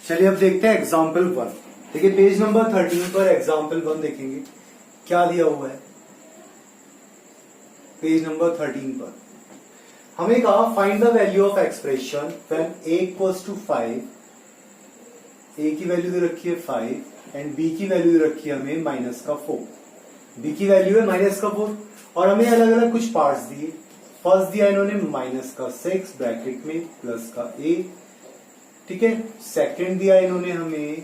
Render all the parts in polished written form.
चलिए अब देखते हैं एग्जाम्पल 1। देखिए पेज नंबर 13 पर एग्जाम्पल 1 देखेंगे क्या दिया हुआ है। पेज नंबर 13 पर हमें कहा find the value of expression when a equals to 5। a की वैल्यू दे रखी है 5 एंड b की वैल्यू दे रखी है हमें -4। b की वैल्यू है -4 और हमें अलग अलग कुछ पार्ट्स दिए। फर्स्ट दिया इन्होंने -6 ब्रैकेट में +a, ठीक है। सेकंड दिया इन्होंने हमें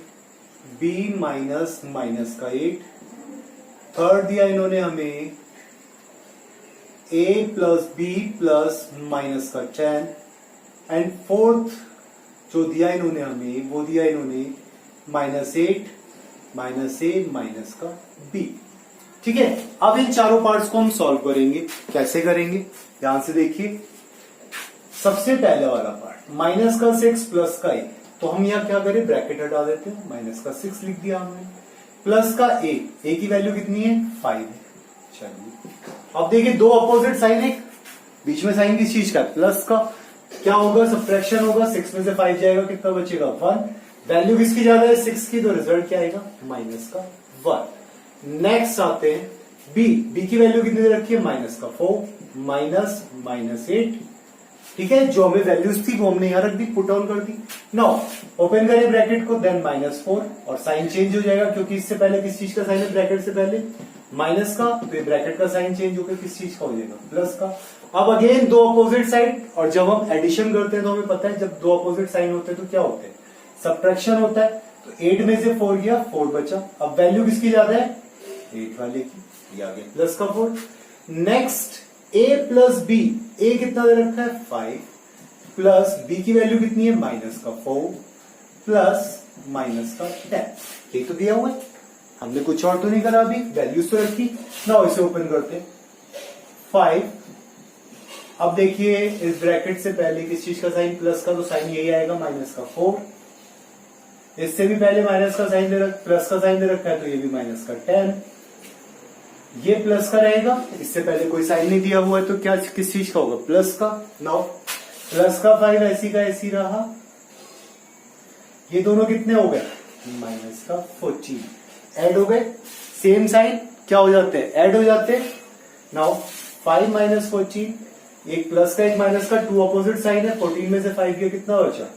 b -8। थर्ड दिया इन्होंने हमें a + b + -10 एंड फोर्थ जो दिया इन्होंने हमें वो दिया इन्होंने -8 -a -b। ठीक है, अब इन चारों पार्ट्स को हम सॉल्व करेंगे। कैसे करेंगे ध्यान से देखिए। सबसे पहले वाला पार्ट -6 +a, तो हम यहाँ क्या करें ब्रैकेट हटा देते हैं। -6 लिख दिया हमने, प्लस का a की वैल्यू कितनी है 5 है। चलिए अब देखिए दो अपोजिट साइन है, बीच में साइन किस चीज का प्लस का, क्या होगा सब्ट्रैक्शन होगा। 6 में से 5 जाएगा कितना बचेगा 1। वैल्यू किसकी ज्यादा है 6 की, तो रिजल्ट क्या आएगा -1। नेक्स्ट आते हैं b की वैल्यू कितनी दे रखी है -4 -8, ठीक है। जो हमें वैल्यूज थी वो हमने यहां रख दी, पुट ऑन कर दी। नाउ ओपन करें ब्रैकेट को, देन -4 और साइन चेंज हो जाएगा क्योंकि इससे पहले किस चीज का साइन है ब्रैकेट से पहले माइनस का, तो ये ब्रैकेट का साइन चेंज होकर किस चीज का हो जाएगा प्लस का। अब अगेन दो अपोजिट साइड, और जब हम एडिशन करते हैं तो हमें पता है जब दो अपोजिट साइन होते हैं तो क्या होते हैं सब्ट्रैक्शन होता है। तो 8 में से 4 गया 4 बचा। अब वैल्यू किसकी ज्यादा है 8 वाले की, आ गया प्लस का 4। नेक्स्ट a + b, a कितना दे रखा है 5 प्लस b की वैल्यू कितनी है -4 प्लस -10। ये तो दिया हुआ है, हमने कुछ और तो नहीं करा अभी, वैल्यूज तो रखी ना। इसे ओपन करते हैं 5। अब देखिए इस ब्रैकेट से पहले किस चीज का साइन प्लस का, तो साइन यही आएगा -4। इससे भी पहले माइनस का साइन प्लस का साइन दे रखा है तो ये भी -10। ये प्लस का रहेगा, इससे पहले कोई साइन नहीं दिया हुआ है तो क्या किस चीज का होगा प्लस का। नाउ प्लस का 5 ऐसी का ऐसी रहा, ये दोनों कितने हो गए -14। ऐड हो गए, सेम साइन क्या हो जाते हैं ऐड हो जाते हैं। नाउ 5 -14, एक प्लस का एक माइनस का, टू अपोजिट साइन है। 14 में से 5 गया कितना बचा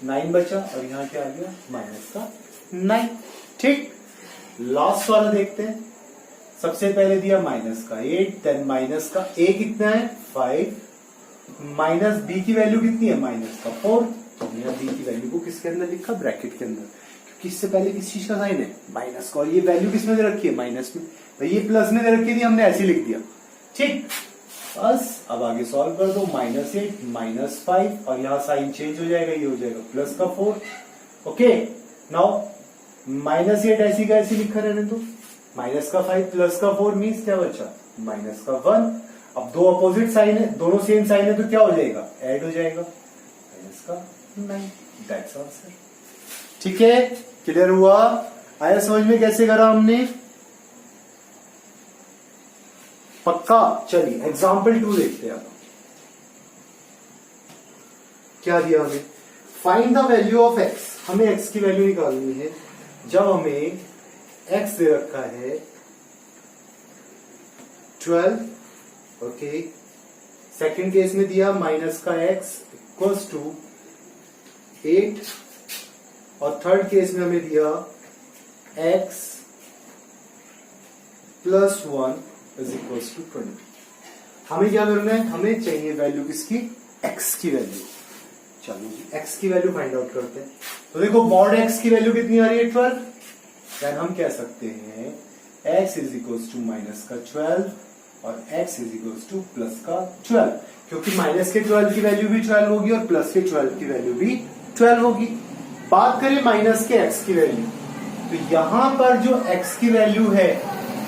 9 बचा, और यहां क्या आ गया -9। ठीक, लास्ट वाला देखते हैं। सबसे पहले दिया -8, देन माइनस का a कितना है 5 माइनस b की वैल्यू कितनी है -4। तो हमने b की वैल्यू को किसके अंदर लिखा ब्रैकेट के अंदर, क्योंकि इससे पहले किस चीज का साइन है माइनस का, और ये वैल्यू किसमें दे रखी है माइनस में, तो ये प्लस में दे रखी थी हमने ऐसे लिख दिया। ठीक, बस अब आगे सॉल्व कर दो। -8 -5 और यहाँ साइन चेंज हो जाएगा, ये हो जाएगा प्लस का 4। ओके, नाउ -8 ऐसी का ऐसी लिखा रहने दो, माइनस का 5 प्लस का 4 मीन्स क्या बचा -1। अब दो अपोजिट साइन है, दोनों सेम साइन है तो क्या हो जाएगा ऐड हो जाएगा -9। That's answer. ठीक है, क्लियर हुआ, आया समझ में कैसे करा हमने, पक्का। चलिए एग्जाम्पल 2 देखते हैं। अब क्या दिया हमें, find the value of x। हमें x की वैल्यू निकालनी है जब हमें x दे रखा है 12। ओके, सेकंड केस में दिया माइनस का x इक्वल्स टू 8 और थर्ड केस में हमें दिया x + 1 = 20। हमें क्या करना है, हमें चाहिए वैल्यू किसकी x की वैल्यू। चलो जी x की वैल्यू फाइंड आउट करते हैं। तो देखो मॉड x की वैल्यू कितनी आ रही है 12, देन हम कह सकते हैं x = -12 और x +12, क्योंकि माइनस के 12 की वैल्यू भी 12 होगी और प्लस के 12 की वैल्यू भी 12 होगी। बात करें माइनस के x की वैल्यू, तो यहां पर जो x की वैल्यू है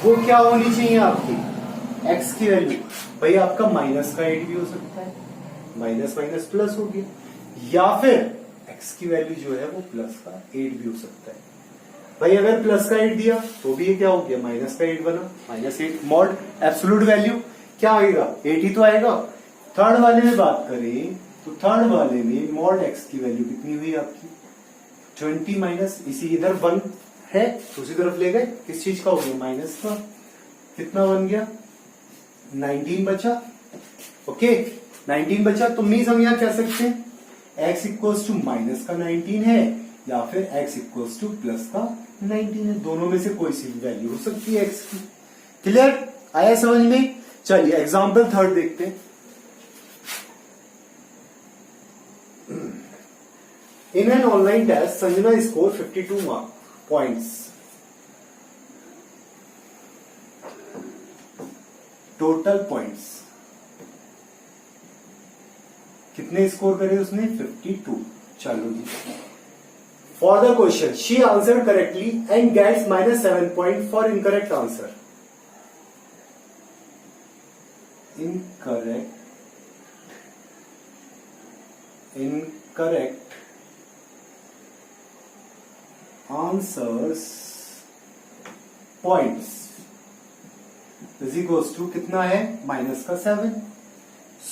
वो क्या होनी चाहिए आपकी x की वैल्यू, भाई आपका माइनस का 8 भी हो सकता है, माइनस माइनस प्लस होगी, या फिर x की वैल्यू जो है वो प्लस का 8 भी हो सकता है। भाई अगर प्लस का 8 दिया तो भी ये क्या हो गया माइनस का 8 बना, -8 मॉड एब्सोल्यूट वैल्यू क्या आएगा 8 ही तो आएगा। थर्ड वाले में बात करें तो थर्ड वाले में मॉड x की वैल्यू कितनी हुई आपकी 20 माइनस, इसी इधर 1 है दूसरी तरफ ले गए, किस चीज का हो गया, माइनस का। कितना बन गया, 19 बचा। ओके 19 बचा। तो मीन्स हम यहाँ कह सकते हैं x इक्वल्स टू माइनस का 19 है या फिर x इक्वल्स टू प्लस का 19 है। दोनों में से कोई सी वैल्यू हो सकती है x की। क्लियर, आया समझ में। चलिए एग्जाम्पल थर्ड देखते हैं। In an online test, Sanjana scored 52 points. Total points कितने स्कोर करे उसने, 52। चलो जी, for the question she answered correctly and gets -7 point for incorrect answer. Incorrect answers points is equals to कितना है, माइनस का 7।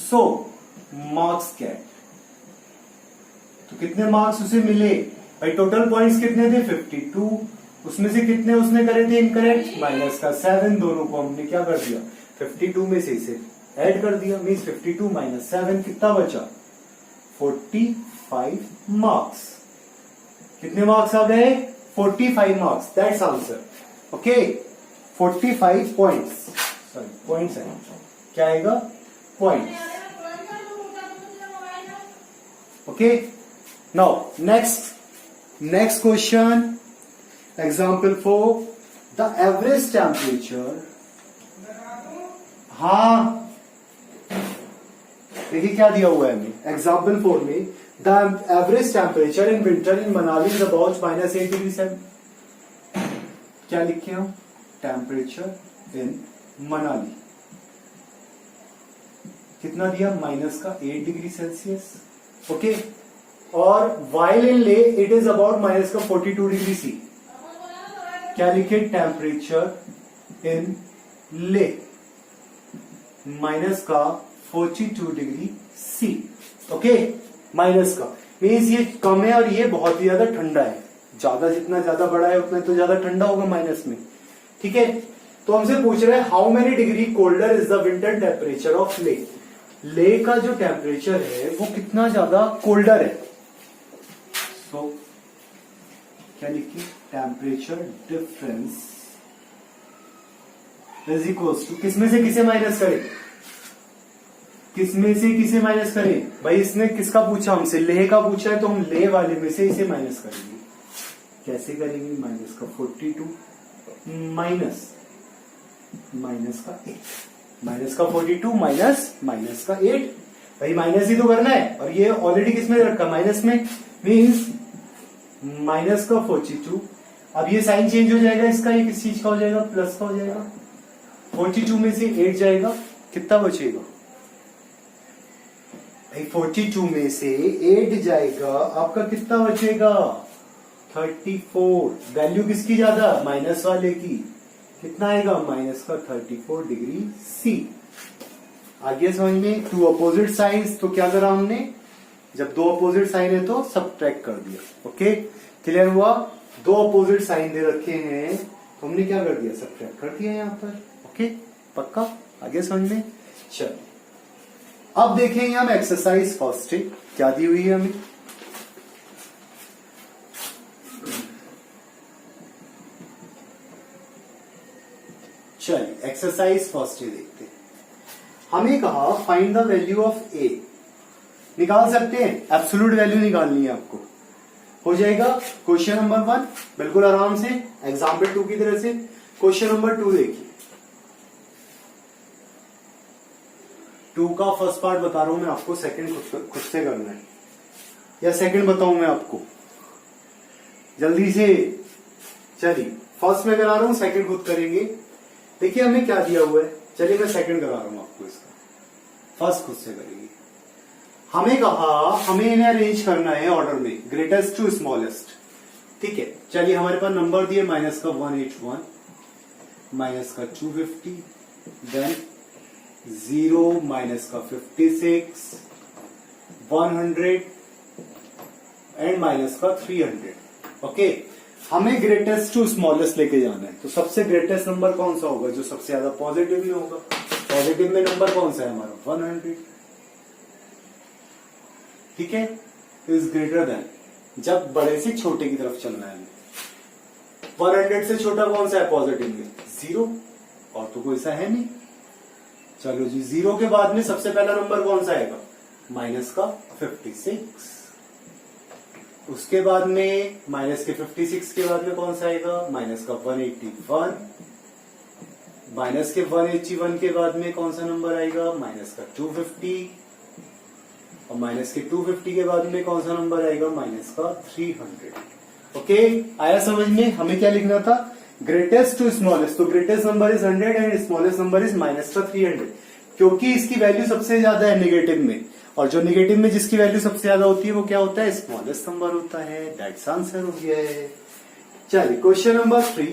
सो मार्क्स गेट, तो कितने मार्क्स उसे मिले भाई, टोटल पॉइंट्स कितने थे 52, उसमें से कितने उसने करे थे इनकरेक्ट, माइनस का 7। दोनों को हमने क्या कर दिया, 52 में से इसे ऐड कर दिया। मीन्स 52 माइनस 7 कितना बचा, 45 मार्क्स। कितने मार्क्स आ गए, 45 marks. That's answer. Okay 45 points, sorry points है, क्या आएगा, points. Okay now next question, example 4, the average temperature. हाँ देखिए क्या दिया हुआ है हमें एग्जाम्पल 4 में, the average temperature in winter in Manali is about -8 degree Celsius. क्या लिखे हो, टेम्परेचर इन मनाली कितना दिया, माइनस का 8 डिग्री सेल्सियस। ओके और वाइल इन ले इट इज अबाउट माइनस का 42 डिग्री सी। क्या लिखे, टेम्परेचर इन ले माइनस का 42 डिग्री सी। ओके माइनस का मीन्स ये कम है और ये बहुत ही ज्यादा ठंडा है। ज्यादा जितना ज्यादा बड़ा है उतना तो ज्यादा ठंडा होगा माइनस में। ठीक है, तो हमसे पूछ रहे हैं how many degree colder is the winter temperature of ले। ले का जो टेम्परेचर है वो कितना ज्यादा कोल्डर है। सो क्या लिखिए, temperature difference is equals to, किसमें से किसे माइनस करें, किसमें से किसे माइनस करें भाई, इसने किसका पूछा हमसे, लेह का पूछा है तो हम ले वाले में से इसे माइनस करेंगे। कैसे करेंगे, माइनस का 42 माइनस का 8, माइनस का 42 माइनस का 8। भाई माइनस ही तो करना है और ये ऑलरेडी किसमें रखा, माइनस में। मीन्स माइनस का 42। अब ये साइन चेंज हो जाएगा इसका, ये किस चीज का हो जाएगा, प्लस का हो जाएगा। 42 में से 8 जाएगा, कितना बचेगा भाई, 42 में से 8 जाएगा, आपका कितना बचेगा, 34। वैल्यू किसकी ज्यादा, माइनस वाले की। कितना आएगा, माइनस का 34 डिग्री सी। आगे समझ में, टू अपोजिट साइंस, तो क्या करा हमने, जब दो अपोजिट साइन है तो सबट्रैक्ट कर दिया। ओके क्लियर हुआ, दो अपोजिट साइन दे रखे हैं तो हमने क्या कर दिया, सबट्रैक्ट कर दिया यहां पर। ओके पक्का, आगे समझ में। चलो अब देखेंगे हम एक्सरसाइज फर्स्ट, क्या दी हुई है हमें। चलिए एक्सरसाइज फर्स्ट देखते हैं। हमें कहा फाइंड द वैल्यू ऑफ ए। निकाल सकते हैं, एब्सोल्यूट वैल्यू निकालनी है आपको। हो जाएगा क्वेश्चन नंबर 1 बिल्कुल आराम से, एग्जाम्पल 2 की तरह से। क्वेश्चन नंबर 2 देखिए, 2 का फर्स्ट पार्ट बता रहा हूं मैं आपको, सेकंड खुद से करना है, या सेकंड बताऊं मैं आपको जल्दी से। चलिए फर्स्ट में करा रहा हूं, सेकंड खुद करेंगे। देखिए हमें क्या दिया हुआ है, चलिए मैं सेकंड करा रहा हूं आपको इसका, फर्स्ट खुद से करेंगे। हमें कहा हमें इन्हें अरेंज करना है ऑर्डर में, ग्रेटेस्ट टू स्मॉलेस्ट। ठीक है, चलिए हमारे पास नंबर दिए, माइनस का 181, माइनस का 250, देन 0, माइनस का 56, 100 एंड माइनस का 300। ओके हमें ग्रेटेस्ट टू स्मॉलेस्ट लेके जाना है, तो सबसे ग्रेटेस्ट नंबर कौन सा होगा जो सबसे ज्यादा पॉजिटिव ही होगा। पॉजिटिव में नंबर कौन सा है हमारा 100, ठीक है, इज ग्रेटर देन, जब बड़े से छोटे की तरफ चलना है 100 से छोटा कौन सा है पॉजिटिव में 0, और तो कोई सा है नहीं। चलो जी 0 के बाद में सबसे पहला नंबर कौन सा आएगा माइनस का 56, उसके बाद में माइनस के 56 के बाद में कौन सा आएगा माइनस का 181, माइनस के 181 के बाद में कौन सा नंबर आएगा माइनस का 250, और माइनस के 250 के बाद में कौन सा नंबर आएगा माइनस का 300। ओके आया समझ में। हमें क्या लिखना था ग्रेटेस्ट टू स्मॉलेस्ट, तो greatest number is 100 and smallest number is minus का 300, क्योंकि इसकी वैल्यू सबसे ज्यादा है नेगेटिव में, और जो नेगेटिव में जिसकी वैल्यू सबसे ज्यादा होती है वो क्या होता है स्मॉलेस्ट नंबर होता है। दैट्स आंसर हो गया है। चलिए क्वेश्चन नंबर 3,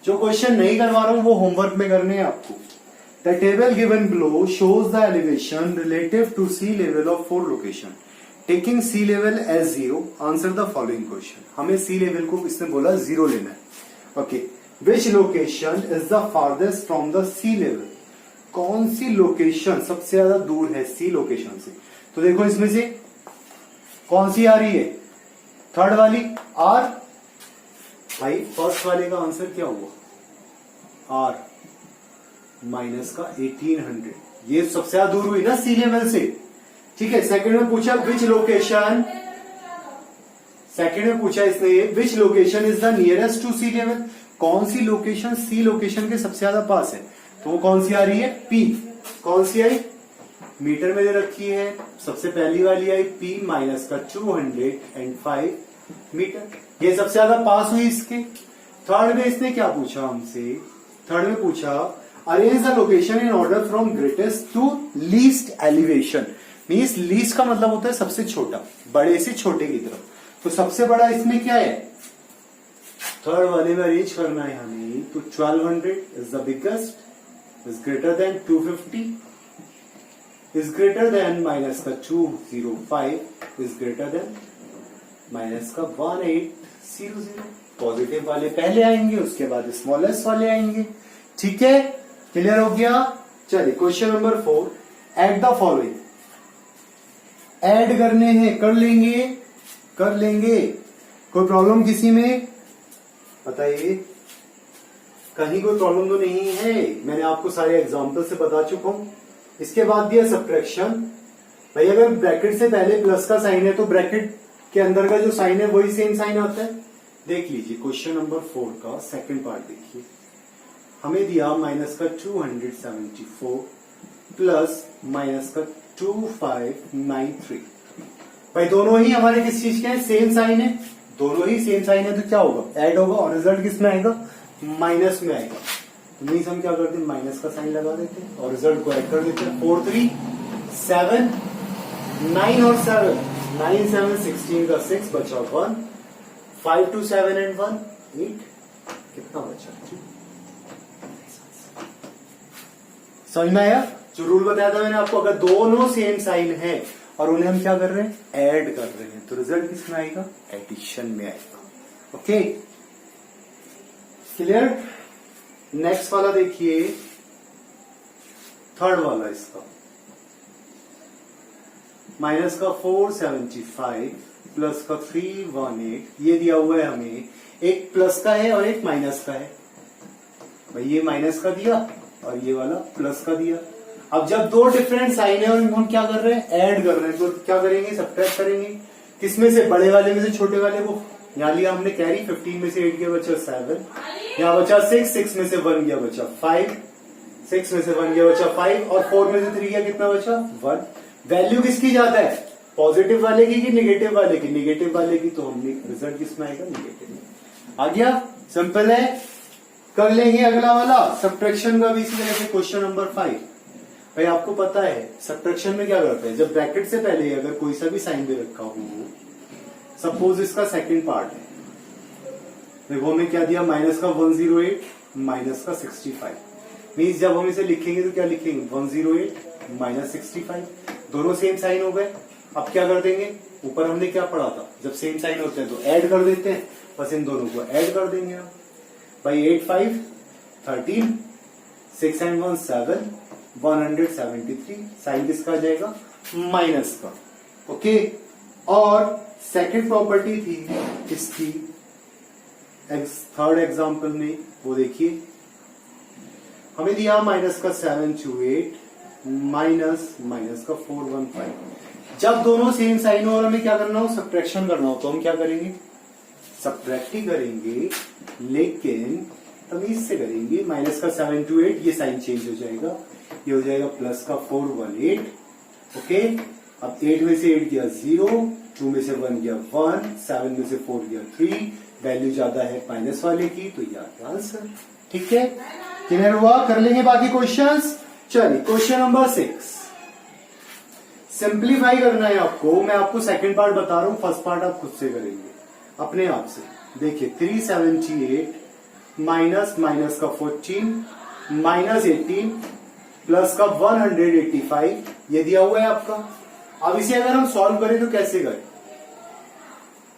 जो क्वेश्चन नहीं करवा रहा हूं वो होमवर्क में करने हैं आपको। The table given below shows the elevation relative to sea level of 4 location, taking sea level as 0 answer the following question. हमें सी लेवल को इसने बोला 0 लेना है। Okay which location is the farthest from the sea level, कौन सी location सबसे ज्यादा दूर है सी लोकेशन से। तो देखो इसमें से कौन सी आ रही है थर्ड वाली आर, भाई फर्स्ट वाले का आंसर क्या हुआ आर माइनस का 1800, ये सबसे ज्यादा दूर हुई ना सी लेवल से, ठीक है। सेकंड में पूछा विच लोकेशन, सेकंड में पूछा इसने which location is the nearest to sea level, कौन सी लोकेशन सी लोकेशन के सबसे ज्यादा पास है, तो वो कौन सी आ रही है पी, कौन सी आई मीटर में दे रखी है, सबसे पहली वाली आई पी माइनस का 205 मीटर, ये सबसे ज्यादा पास हुई इसके। थर्ड में इसने क्या पूछा हमसे, थर्ड में पूछा arrange the location in order from greatest to least elevation, means least का मतलब होता है सबसे छोटा, बड़े से छोटे की तरफ, तो सबसे बड़ा इसमें क्या है थर्ड वाले में अरेंज करना है हमें, तो 1200 is the biggest, is greater than 250, is greater than minus का 205, is greater than minus का 1800। पॉजिटिव वाले पहले आएंगे उसके बाद स्मॉलेस्ट वाले आएंगे, ठीक है क्लियर हो गया। चलिए question number 4, add the following, add करने हैं कर लेंगे, कोई प्रॉब्लम किसी में बताइए, कहीं कोई प्रॉब्लम तो नहीं है, मैंने आपको सारे एग्जाम्पल से बता चुका हूं। इसके बाद दिया सब्ट्रैक्शन, भाई अगर ब्रैकेट से पहले प्लस का साइन है तो ब्रैकेट के अंदर का जो साइन है वही सेम साइन आता है। देख लीजिए क्वेश्चन नंबर 4 का सेकंड पार्ट देखिए, हमें दिया माइनस का 274 प्लस माइनस का 2593, भाई दोनों ही हमारे किस चीज के हैं सेम साइन है, दोनों ही सेम साइन है, तो क्या होगा ऐड होगा और रिजल्ट किस में आएगा माइनस में आएगा। तो मीन्स हम क्या करते हैं माइनस का साइन लगा देते हैं और रिजल्ट को ऐड कर देते हैं। 4 3 7 9 और 7 9 7 16 का 6 बचा 1, 5 2 7 एंड 1 8, कितना बचा समझ में आया। जो रूल बताया था मैंने आपको, अगर दोनों सेम साइन है और उन्हें हम क्या कर रहे हैं ऐड कर रहे हैं, तो रिजल्ट किसमें आएगा एडिशन में आएगा। Okay clear. नेक्स्ट वाला देखिए थर्ड वाला, इसका माइनस का 475 प्लस का 318, ये दिया हुआ है हमें, एक प्लस का है और एक माइनस का है, भाई ये माइनस का दिया और ये वाला प्लस का दिया। अब जब दो डिफरेंट साइन है और हम क्या कर रहे हैं ऐड कर रहे हैं, तो क्या करेंगे सब्ट्रैक्ट करेंगे, किसमें से बड़े वाले में से छोटे वाले को, यहां लिया हमने कैरी, 15 में से 8 गया बचा 7, यहाँ बचा 6 में से 1 गया बचा 5, 6 में से 1 गया बचा 5 और 4 में से 3 गया कितना बचा 1। वैल्यू किसकी ज्यादा है पॉजिटिव वाले की कि निगेटिव वाले की, निगेटिव वाले की, तो हमने रिजल्ट किसमें आएगा निगेटिव। आ गया सिंपल है। कर लेंगे अगला वाला सब्ट्रैक्शन का भी इसी तरह से क्वेश्चन नंबर 5। भाई आपको पता है सब्ट्रैक्शन में क्या करते हैं, जब ब्रैकेट से पहले अगर कोई सा भी साइन दे रखा हो, सपोज इसका सेकंड पार्ट है, देखो हमें क्या दिया माइनस का 108 माइनस का 65, मीन्स जब हम इसे लिखेंगे तो क्या लिखेंगे 108 माइनस 65, दोनों सेम साइन हो गए। अब क्या कर देंगे, ऊपर हमने क्या पढ़ा था जब सेम साइन होते हैं तो ऐड कर देते हैं, बस इन दोनों को ऐड कर देंगे हम। भाई 8 5 13, 6 and 1 7, 173, साइन किसका आ जाएगा, माइनस का। ओके, और सेकंड प्रॉपर्टी थी इसकी थर्ड एग्जांपल में, वो देखिए हमें दिया माइनस का 728 माइनस माइनस का 415। जब दोनों सेम साइन हो और हमें क्या करना हो, सब्ट्रैक्शन करना हो, तो हम क्या करेंगे, सब्ट्रैक्ट ही करेंगे, लेकिन तमीज से करेंगे। माइनस का 728, ये साइन चेंज हो जाएगा, ये हो जाएगा प्लस का 418। ओके, अब 8 में से 8 गया 0, 2 में से 1 गया 1, 7 में से 4 गया 3, वैल्यू ज्यादा है माइनस वाले की, तो ये आपका आंसर। ठीक है, क्लियर हुआ? कर लेंगे बाकी क्वेश्चंस। चलिए क्वेश्चन नंबर 6, सिंप्लीफाई करना है आपको। मैं आपको सेकंड पार्ट बता रहा हूं, फर्स्ट पार्ट आप खुद से करेंगे अपने आप से। देखिए 378 माइनस माइनस का 14 माइनस 18 प्लस का 185, ये दिया हुआ है आपका। अब इसे अगर हम सॉल्व करें तो कैसे करें,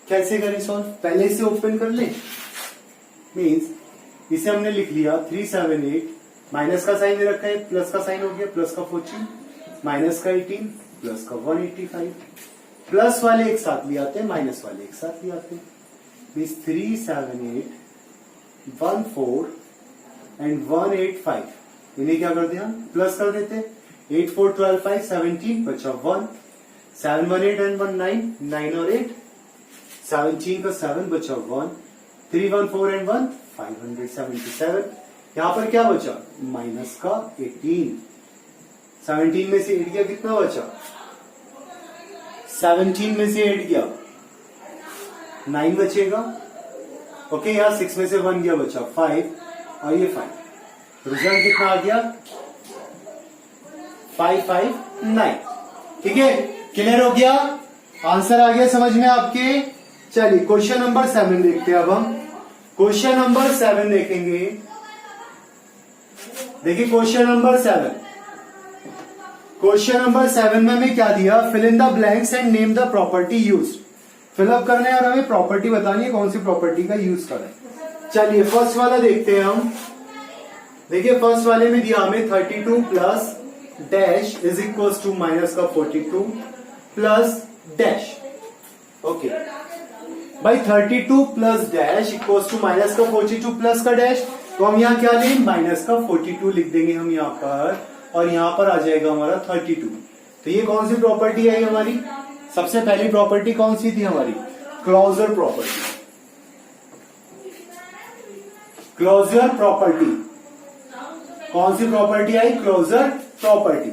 कैसे करें सॉल्व, पहले इसे ओपन कर लें। मीन्स इसे हमने लिख लिया 378, माइनस का साइन दे रखा है, प्लस का साइन हो गया, प्लस का 14 माइनस का 18 प्लस का 185। प्लस वाले एक साथ ले आते हैं, माइनस वाले एक साथ ले आते हैं। मीन्स 378 14 एंड 185, इन्हें क्या कर दिया, प्लस कर देते हैं। 8 4 12 5 17 बचा 1, 7 1 8 एंड 1 9, 9 और 8, 17 का 7 बचा 1, 3 1 4 एंड 1 577। यहां पर क्या बचा, माइनस का 18। 17 में से 8 गया, कितना बचा, 17 में से 8 गया 9 बचेगा। ओके, यहां 6 में से 1 गया, बचा 5 और ये 5। रिजल्ट कितना आ गया, 559। ठीक है, क्लियर हो गया, आंसर आ गया समझ में आपके। चलिए क्वेश्चन नंबर 7 देखते हैं। अब हम क्वेश्चन नंबर 7 देखेंगे। देखिए क्वेश्चन नंबर 7, क्वेश्चन नंबर 7 में हमें क्या दिया, fill in the blanks and name the property used. Fill up करना है और हमें प्रॉपर्टी बतानी है, कौन सी प्रॉपर्टी का यूज करें। चलिए फर्स्ट वाला देखते हैं हम। देखिए फर्स्ट वाले में दिया हमें 32 plus dash is equal to minus का 42 प्लस डैश। ओके भाई 32 plus dash equal to minus का 42 प्लस का डैश, तो हम यहाँ क्या लें, माइनस का 42 लिख देंगे हम यहाँ पर, और यहाँ पर आ जाएगा हमारा 32। तो ये कौन सी प्रॉपर्टी आई हमारी, सबसे पहली प्रॉपर्टी कौन सी थी हमारी, क्लोजर प्रॉपर्टी। क्लोजर प्रॉपर्टी, कौन सी प्रॉपर्टी आई, क्लोजर प्रॉपर्टी।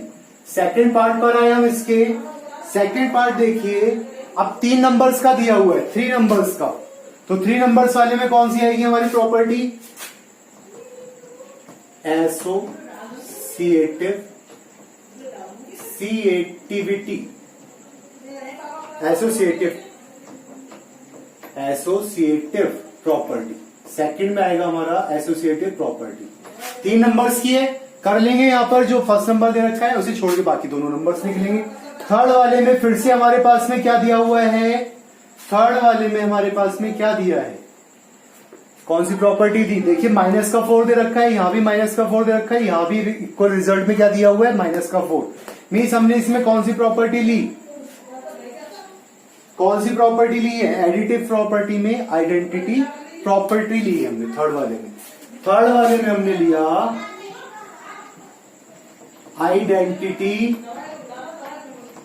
सेकंड पार्ट पर आए हम इसके। सेकंड पार्ट देखिए, अब 3 नंबर्स का दिया हुआ है, 3 नंबर्स का, तो 3 नंबर्स वाले में कौन सी आएगी हमारी प्रॉपर्टी, एसोसिएटिव प्रॉपर्टी। सेकंड में आएगा हमारा एसोसिएटिव प्रॉपर्टी। 3 नंबर्स की है, कर लेंगे यहाँ पर जो फर्स्ट नंबर दे रखा है उसे छोड़ के बाकी दोनों नंबर्स लिख लेंगे। थर्ड वाले में फिर से हमारे पास में क्या दिया हुआ है, थर्ड वाले में हमारे पास में क्या दिया है, कौन सी प्रॉपर्टी दी, देखिए माइनस का 4 दे रखा है, यहां भी माइनस का 4 दे रखा है, यहां भी इक्वल रिजल्ट में क्या दिया हुआ है, माइनस का 4। मीन्स हमने इसमें कौन सी प्रॉपर्टी ली, कौन सी प्रॉपर्टी ली है, एडिटिव प्रॉपर्टी में आइडेंटिटी प्रॉपर्टी ली है हमने थर्ड वाले में। थर्ड वाले में हमने लिया identity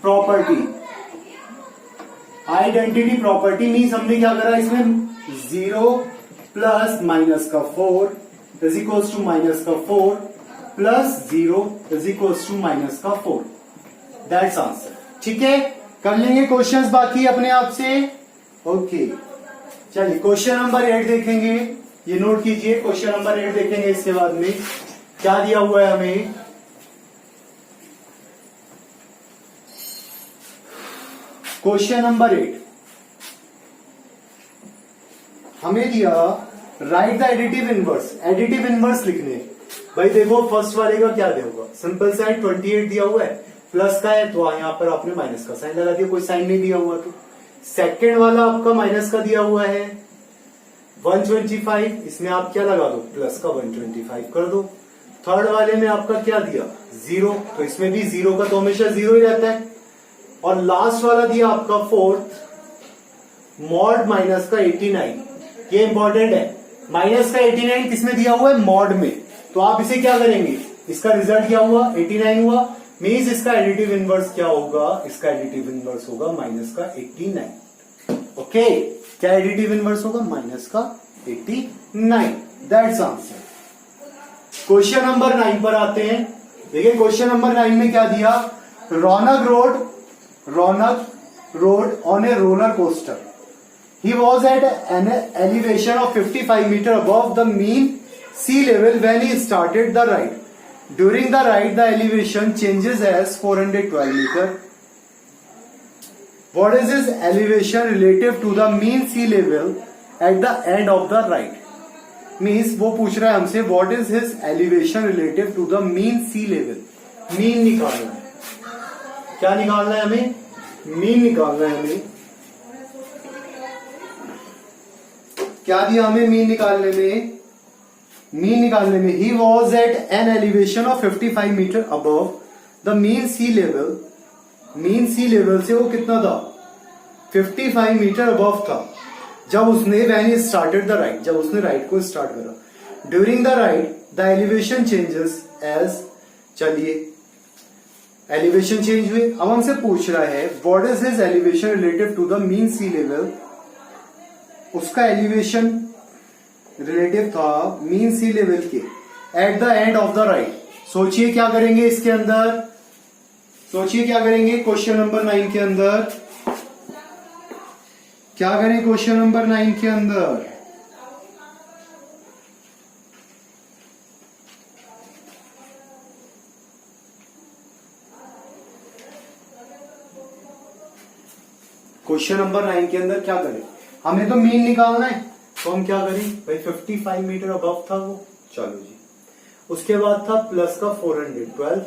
property. Identity property means हमने क्या करा, इसमें 0 प्लस माइनस का 4 इज इक्वल्स टू माइनस का 4 plus 0 is equals to minus का 4। That's answer. ठीक है, कर लेंगे क्वेश्चंस बाकी अपने आप से। ओके चलिए क्वेश्चन नंबर 8 देखेंगे, ये नोट कीजिए। क्वेश्चन नंबर 8 देखेंगे, इसके बाद में क्या दिया हुआ है हमें, क्वेश्चन नंबर 8 हमें दिया right the additive inverse. Additive inverse लिखने, भाई देखो फर्स्ट वाले का क्या दिया होगा, सिंपल सा है, 28 दिया हुआ है, प्लस का है तो यहाँ पर आपने माइनस का साइन लगा दिया, कोई साइन नहीं दिया हुआ तो सेकेंड वाला आपका माइनस का दिया हुआ है 125, इसमें आप क्या लगा दो, प्लस का 125 कर दो। थर्ड वाले में आपका क्या दिया, 0, तो इसमें भी 0 का तो हमेशा 0 ही रहता है। और लास्ट वाला दिया आपका फोर्थ, मॉड माइनस का 89, ये इंपॉर्टेंट है। माइनस का 89 किसमें दिया हुआ है, मॉड में। तो आप इसे क्या करेंगे, इसका रिजल्ट क्या हुआ, 89 हुआ, मीन्स इसका एडिटिव इनवर्स क्या होगा, इसका एडिटिव इनवर्स होगा माइनस का 89। ओके, क्या एडिटिव इनवर्स होगा, माइनस का 89। That's answer. क्वेश्चन नंबर 9 पर आते हैं। देखिए क्वेश्चन नंबर 9 में क्या दिया, Raunak rode on a roller coaster, he was at an elevation of 55 meter above the mean sea level when he started the ride. During the ride, the elevation changes as 412 meter. What is his elevation relative to the mean sea level at the end of the ride? Means वो पूछ रहा है हमसे what is his elevation relative to the mean sea level. Mean निकालना है, क्या निकालना है हमें, मीन निकालना है हमें। क्या दिया हमें मीन निकालने में, मीन निकालने में ही was at an elevation of 55 meter above the mean sea level. Mean sea level से वो कितना था, 55 मीटर अबव था जब उसने when he started the ride, जब उसने राइड को स्टार्ट करा। During the ride the elevation changes as, चलिए एलिवेशन चेंज हुए। अब हमसे पूछ रहा है what is his elevation relative to the mean sea level. उसका एलिवेशन रिलेटिव था मीन सी लेवल के at the end of the ride. सोचिए क्या करेंगे इसके अंदर, सोचिए क्या करेंगे क्वेश्चन नंबर 9 के अंदर, क्या करें क्वेश्चन नंबर 9 के अंदर। क्वेश्चन नंबर 9 के अंदर क्या करें, हमें तो मीन निकालना है, तो हम क्या करें भाई 55 मीटर अबव था वो, चलो जी। उसके बाद था प्लस का 412,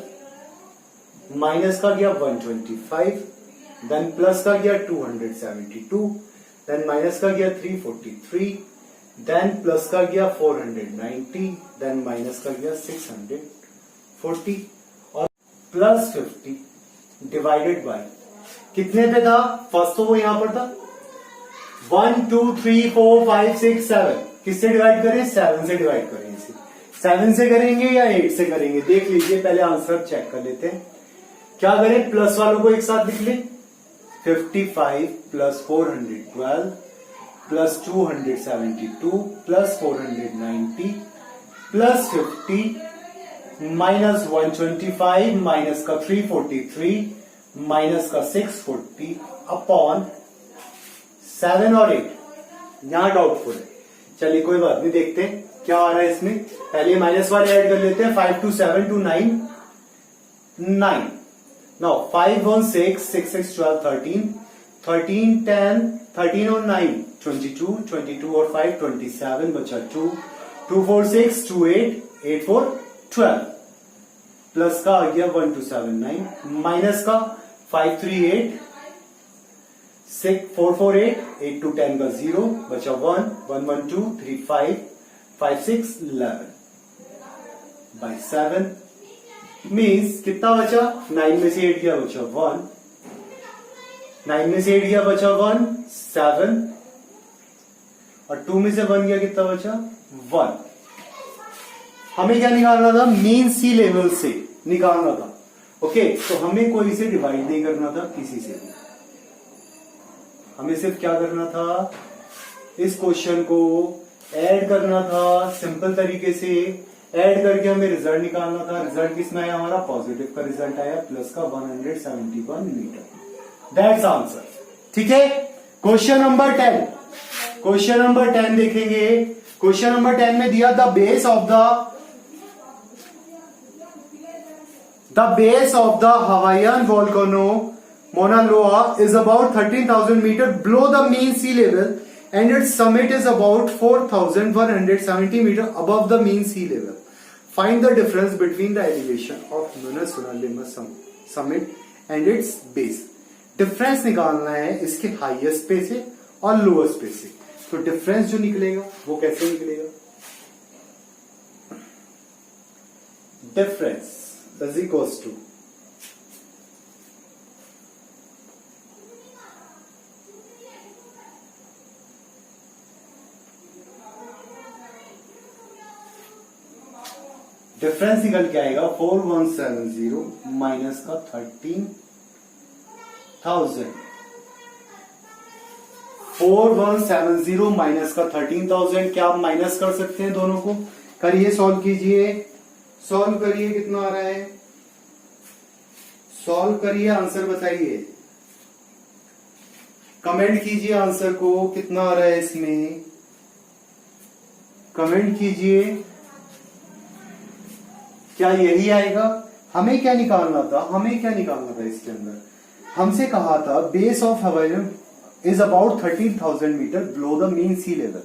माइनस का गया 125, देन प्लस का गया 272, देन माइनस का गया 343, देन प्लस का गया 490, देन माइनस का गया 640 और प्लस 50 डिवाइडेड बाय कितने पे था, फर्स्ट तो वो यहां पर था 1 2 3 4 5 6 7, किससे डिवाइड करें, 7 से डिवाइड करें। इसे 7 से करेंगे या 8 से करेंगे, देख लीजिए, पहले आंसर चेक कर लेते हैं। क्या करें, प्लस वालों को एक साथ लिख ले, 55 plus 412 plus 272 plus 490 plus 50 minus 125 minus का 343 माइनस का 640 अपॉन 7 और 8, यहां डाउटफुल है, चलिए कोई बात नहीं, देखते हैं क्या आ रहा है इसमें। पहले माइनस वाले ऐड कर लेते हैं, 5 2 7 2 9 9, नाउ 5 1 6 6 6 12 13 13 10 13 और 9 22 22 और 5 27 बचा 2 2 4 6 2 8 8 4 12 प्लस का आ गया 1 2 7 9 माइनस का 5 3 8 6 4 4 8 8 2 10 का 0 बचा 1 1 1 2 3 5 5 6 11 बाय 7 मीन्स कितना बचा, 9 में से 8 गया बचा 1, 9 में से 8 गया बचा 1 7 और 2 में से 1 गया कितना बचा 1। हमें क्या निकालना था, मीन सी लेवल से निकालना था। ओके, तो हमें कोई से डिवाइड नहीं करना था किसी से, हमें सिर्फ क्या करना था, इस क्वेश्चन को ऐड करना था सिंपल तरीके से, ऐड करके हमें रिजल्ट निकालना था। रिजल्ट किसमें आया हमारा, पॉजिटिव का रिजल्ट आया, प्लस का 171 मीटर। That's answer. ठीक है, क्वेश्चन नंबर 10, क्वेश्चन नंबर 10 देखेंगे। क्वेश्चन नंबर 10 में दिया the base of the Hawaiian volcano Mauna Loa is about 13,000 meters below the mean sea level and its summit is about 4,170 meters above the mean sea level. Find the difference between the elevation of Mauna Loa summit and its base. Difference निकालना है इसके highest पे से और lowest पे से। तो difference जो निकलेगा वो कैसे निकलेगा, difference is equals to difference निकल के आएगा 4170 माइनस का 13,000। 4170 माइनस का 13,000, क्या आप माइनस कर सकते हैं दोनों को? करिए, सॉल्व कीजिए, सॉल्व करिए, कितना आ रहा है, सॉल्व करिए, आंसर बताइए, कमेंट कीजिए आंसर को, कितना आ रहा है इसमें, कमेंट कीजिए। क्या यही आएगा? हमें क्या निकालना था, हमें क्या निकालना था इसके अंदर? हमसे कहा था बेस ऑफ हवाई is about 13,000 meter below the mean sea level,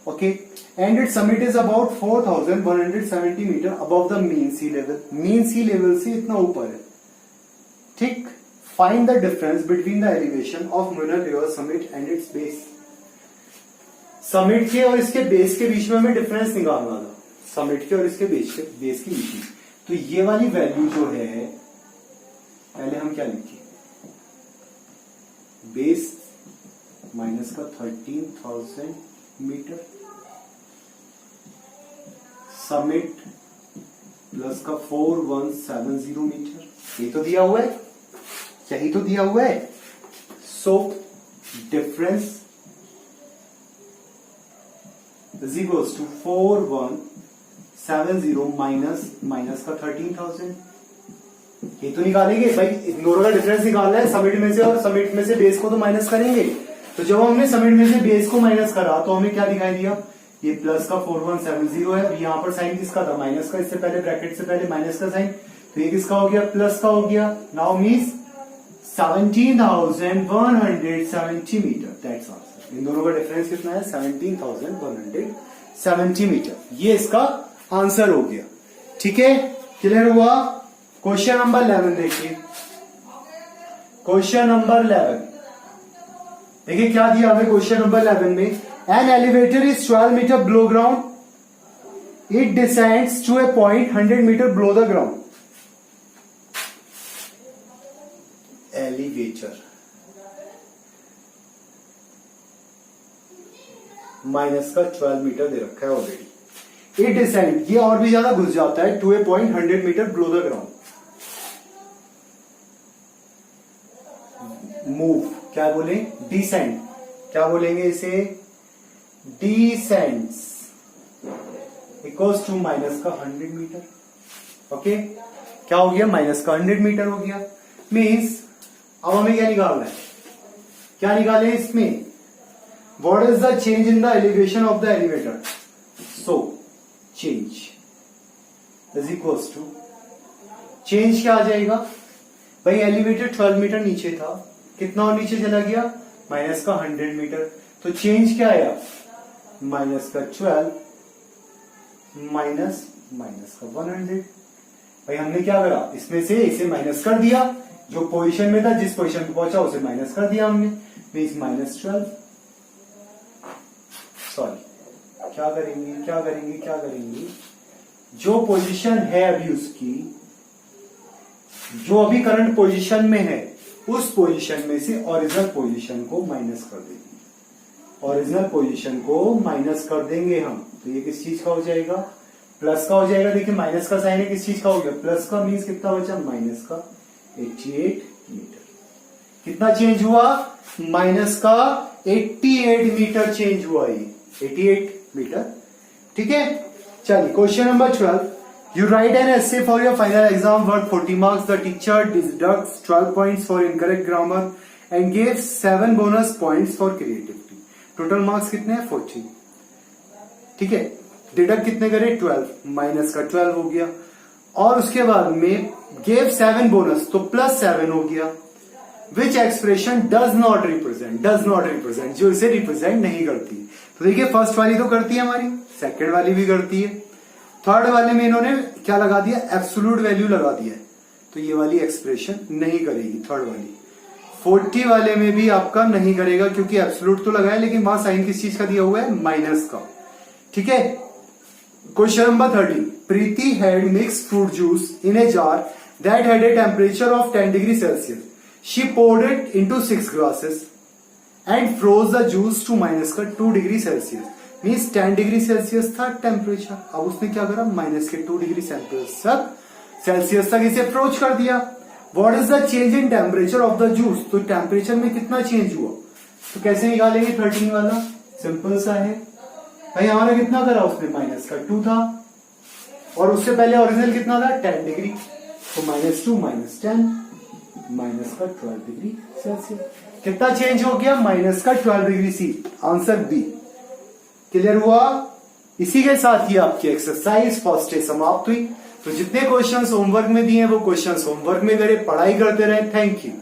okay, and its summit is about 4,170 meter above the mean sea level. mean sea level से इतना ऊपर है, ठीक। find the difference between the elevation of lunar layer summit and its base. Summit के और इसके base के बीच में हमें डिफरेंस निकालना था, समिट के और इसके बेस के बीच में। तो ये वाली वैल्यू जो है, पहले हम क्या लिखें, बेस माइनस का 13,000 मीटर, समिट प्लस का 4170 मीटर, ये तो दिया हुआ है, यही तो दिया हुआ है। So difference is equals to 4170 minus का 13,000। ये तो निकालेंगे भाई, दोनों का डिफरेंस निकालना है समिट में से, और समिट में से बेस को तो माइनस करेंगे। तो जब हमने समिट में से बेस को माइनस करा तो हमें क्या दिखाई दिया, ये प्लस का 4170 है। अब यहाँ पर साइन किसका था, माइनस का, इससे पहले ब्रैकेट से पहले माइनस का साइन, तो ये किसका हो गया, प्लस का हो गया। Now means 17,170 metre, that's answer. इन दोनों का डिफरेंस कितना है, 17,170 मीटर, ये इसका आंसर हो गया। ठीक है, क्लियर हुआ। क्वेश्चन नंबर 11 देखिए, क्वेश्चन नंबर 11 देखिए क्या दिया हमें क्वेश्चन नंबर 11 में। An elevator is 12 meter below ground, it descends to a point 100 meter below the ground. Elevator minus का 12 मीटर दे रखा है ऑलरेडी, इट डिसेंड, ये और भी ज्यादा घुस जाता है, to a point 100 meter below the ground. Move, क्या बोले, डिसेंड, क्या बोलेंगे इसे, डिसेंड्स इक्वल्स टू माइनस का 100 मीटर। ओके, क्या हो गया, माइनस का 100 मीटर हो गया। मीन्स अब हमें क्या निकालना है, क्या निकालें इसमें, what is the change in the elevation of the elevator. So change is equals to, change क्या आ जाएगा भाई, एलिवेटर 12 मीटर नीचे था, कितना और नीचे चला गया, माइनस का 100 मीटर। तो चेंज क्या आया, माइनस का 12 माइनस का 100। भाई हमने क्या करा, इसमें से इसे माइनस कर दिया, जो पोजीशन में था, जिस पोजीशन पे पहुंचा उसे माइनस कर दिया हमने, मीन्स -12। सॉरी, क्या करेंगे, जो पोजीशन है अभी उसकी, जो अभी करंट पोजीशन में है, उस पोजीशन में से ओरिजिनल पोजीशन को माइनस कर देंगे, ओरिजिनल पोजीशन को माइनस कर देंगे हम। तो ये किस चीज का हो जाएगा, प्लस का हो जाएगा। देखिए माइनस का साइन है, किस चीज का हो गया, प्लस का, मीन्स कितना बचा, माइनस का 88 मीटर। कितना चेंज हुआ, माइनस का 88 मीटर चेंज हुआ, ये 88 मीटर। ठीक है, चलिए question number 12, you write an essay for your final exam worth 40 marks. The teacher deducts 12 points for incorrect grammar and gives 7 bonus points for creativity. Total marks कितने हैं, 40। ठीक है, डिडक्ट कितने करे, 12, माइनस का 12 हो गया, और उसके बाद में gave 7 बोनस, तो +7 हो गया। Which expression does not represent, जो इसे रिप्रेजेंट नहीं करती। तो देखिए फर्स्ट वाली तो करती है हमारी, सेकंड वाली भी करती है, थर्ड वाले में इन्होंने क्या लगा दिया, एब्सोल्यूट वैल्यू लगा दिया है, तो ये वाली एक्सप्रेशन नहीं करेगी थर्ड वाली। 40 वाले में भी आपका नहीं करेगा क्योंकि एब्सोल्यूट तो लगा है, लेकिन वहां साइन किस चीज का दिया हुआ है, माइनस का। ठीक है, question number 13, Preeti had mix fruit juice in a jar that had a temperature of 10 degree Celsius. She poured it into 6 glasses and froze the juice to minus का 2 degree Celsius. Means 10 degree Celsius था टेम्परेचर, अब उसने क्या करा, minus के 2 degree Celsius तक इसे अप्रोच कर दिया। What is the change in temperature of the juice, तो टेम्परेचर में कितना चेंज हुआ, तो कैसे निकालेंगे 13 वाला, सिंपल सा है भाई। हमारा कितना करा उसने, माइनस का 2 था, और उससे पहले ओरिजिनल कितना था, 10 डिग्री, तो -2 -10 माइनस का 12 डिग्री सेल्सियस। कितना चेंज हो गया, माइनस का 12 degree C. Answer B. Clear हुआ। इसी के साथ ही आपकी एक्सरसाइज फर्स्ट डे समाप्त हुई। तो जितने क्वेश्चंस होमवर्क में दिए हैं वो क्वेश्चंस होमवर्क में करें, पढ़ाई करते रहे। Thank you.